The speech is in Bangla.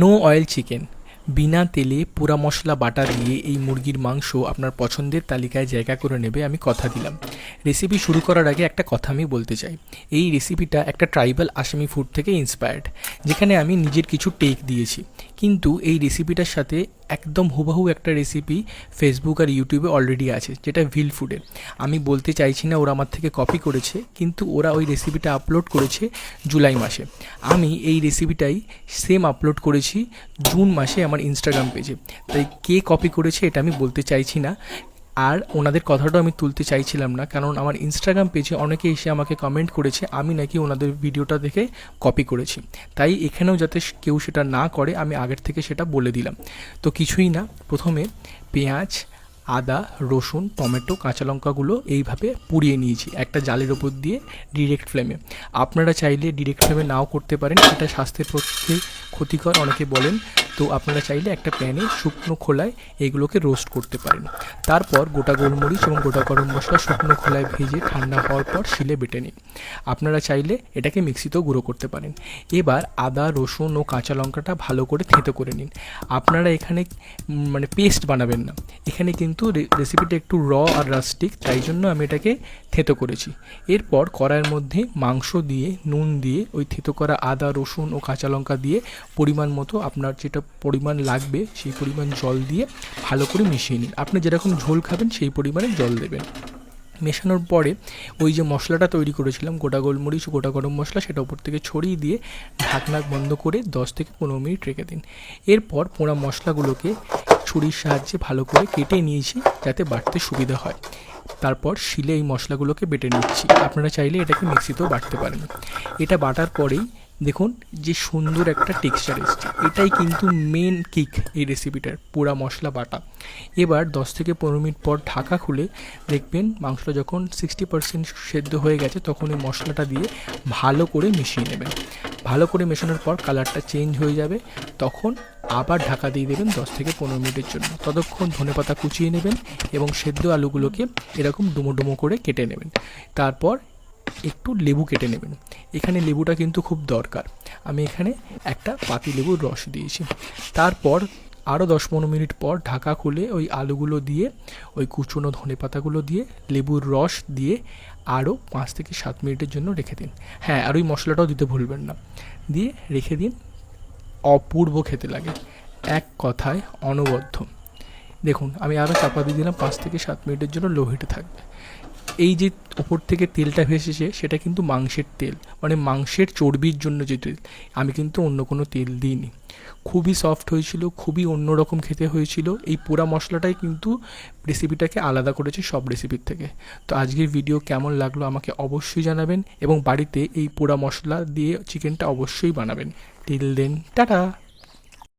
নো অয়েল চিকেন, বিনা তেলে পোড়া মশলা বাটা দিয়ে এই মুরগির মাংস আপনার পছন্দের তালিকায় জায়গা করে নেবে, আমি কথা দিলাম। রেসিপি শুরু করার আগে একটা কথা আমি বলতে চাই। এই রেসিপিটা একটা ট্রাইবাল আসামি ফুড থেকে ইন্সপায়ার্ড, যেখানে আমি নিজের কিছু টেক দিয়েছি। কিন্তু এই রেসিপিটার সাথে একদম হুবহু একটা রেসিপি ফেসবুক আর ইউটিউবে অলরেডি আছে, যেটা ভিল ফুডের। আমি বলতে চাইছি না ওরা আমার থেকে কপি করেছে, কিন্তু ওরা ওই রেসিপিটা আপলোড করেছে জুলাই মাসে। আমি এই রেসিপিটাই সেম আপলোড করেছি জুন মাসে আমার ইনস্টাগ্রাম পেজে। তাই কে কপি করেছে এটা আমি বলতে চাইছি না, আর ওনাদের কথাটাও আমি তুলতে চাইছিলাম না, কারণ আমার ইনস্টাগ্রাম পেজে অনেকে এসে আমাকে কমেন্ট করেছে আমি নাকি ওনাদের ভিডিওটা দেখে কপি করেছি। তাই এখানেও যাতে কেউ সেটা না করে আমি আগের থেকে সেটা বলে দিলাম। তো কিছুই না, প্রথমে পেঁয়াজ, আদা, রসুন, টমেটো, কাঁচা লঙ্কাগুলো এইভাবে পুড়িয়ে নিয়েছি একটা জালের ওপর দিয়ে ডিরেক্ট ফ্লেমে। আপনারা চাইলে ডিরেক্ট ফ্লেমে নাও করতে পারেন, এটা স্বাস্থ্যের পক্ষে ক্ষতিকর অনেকে বলেন। তো আপনারা চাইলে একটা প্যানে শুকনো খোলায় এইগুলোকে রোস্ট করতে পারেন। তারপর গোটা গোলমরিচ এবং গোটা গরম মশলা শুকনো খোলায় ভেজে ঠান্ডা হওয়ার পর শিলে বেটে নিন। আপনারা চাইলে এটাকে মিক্সিতেও গুঁড়ো করতে পারেন। এবার আদা, রসুন ও কাঁচা লঙ্কাটা ভালো করে থেঁতো করে নিন। আপনারা এখানে মানে পেস্ট বানাবেন না, এখানে কিন্তু রেসিপিটা একটু র আর রাস্টিক, তাই জন্য আমি এটাকে থেঁতো করেছি। এরপর কড়াইয়ের মধ্যে মাংস দিয়ে নুন দিয়ে ওই থেঁতো করা আদা, রসুন ও কাঁচা লঙ্কা দিয়ে পরিমাণ মতো আপনার যেটা পরিমাণ লাগবে সেই পরিমাণ জল দিয়ে ভালো করে মিশিয়ে নিন। আপনি যেরকম ঝোল খাবেন সেই পরিমাণে জল দেবেন। মেশানোর পরে ওই যে মশলাটা তৈরি করেছিলাম গোটা গোলমরিচ, গোটা গরম মশলা, সেটা উপর থেকে ছড়িয়ে দিয়ে ঢাকনা বন্ধ করে 10 থেকে 15 মিনিট রেখে দিন। এরপর পোড়া মশলাগুলোকে ছুরির সাহায্যে ভালো করে কেটে নিয়েছি যাতে বাটতে সুবিধা হয়। তারপর শিলে এই মশলাগুলোকে বেটে নিচ্ছি। আপনারা চাইলে এটাকে মিক্সিতেও বাটতে পারেন। এটা বাটার পরেই দেখুন যে সুন্দর একটা টেক্সচার এসছে, এটাই কিন্তু মেন কিক এই রেসিপিটার, পোড়া মশলা বাটা। এবার 10 থেকে 15 মিনিট পর ঢাকা খুলে দেখবেন মাংসটা যখন 60% সেদ্ধ হয়ে গেছে, তখন এই মশলাটা দিয়ে ভালো করে মিশিয়ে নেবেন। ভালো করে মেশানোর পর কালারটা চেঞ্জ হয়ে যাবে, তখন আবার ঢাকা দিয়ে দেবেন 10 থেকে 15 মিনিটের জন্য। ততক্ষণ ধনেপাতা কুচিয়ে নেবেন এবং সেদ্ধ আলুগুলোকে এরকম ডুমো ডুমো করে কেটে নেবেন। তারপর একটু লেবু কেটে নেবেন। এখানে লেবুটা কিন্তু খুব দরকার, আমি এখানে একটা পাতি লেবুর রস দিয়েছি। তারপর আরও 10-15 মিনিট পর ঢাকা খুলে ওই আলুগুলো দিয়ে, ওই কুচনো ধনেপাতাগুলো দিয়ে, লেবুর রস দিয়ে আরও 5 থেকে 7 মিনিটের জন্য রেখে দিন। হ্যাঁ, আর ওই মশলাটাও দিতে ভুলবেন না, দিয়ে রেখে দিন। অপূর্ব খেতে লাগে, এক কথায় অনবদ্য। দেখুন আমি আরও চাপা দিয়ে দিলাম, 5 থেকে 7 মিনিটের জন্য লো হিটে থাকবে। এই যে ওপর থেকে তেলটা ভেসেছে সেটা কিন্তু মাংসের তেল, মানে মাংসের চর্বির জন্য যে তেল, আমি কিন্তু অন্য কোনো তেল দিইনি। খুবই সফট হয়েছিল, খুবই অন্যরকম খেতে হয়েছিল। এই পোড়া মশলাটাই কিন্তু রেসিপিটাকে আলাদা করেছে সব রেসিপির থেকে। তো আজকের ভিডিও কেমন লাগলো আমাকে অবশ্যই জানাবেন, এবং বাড়িতে এই পোড়া মশলা দিয়ে চিকেনটা অবশ্যই বানাবেন। Till then, tata.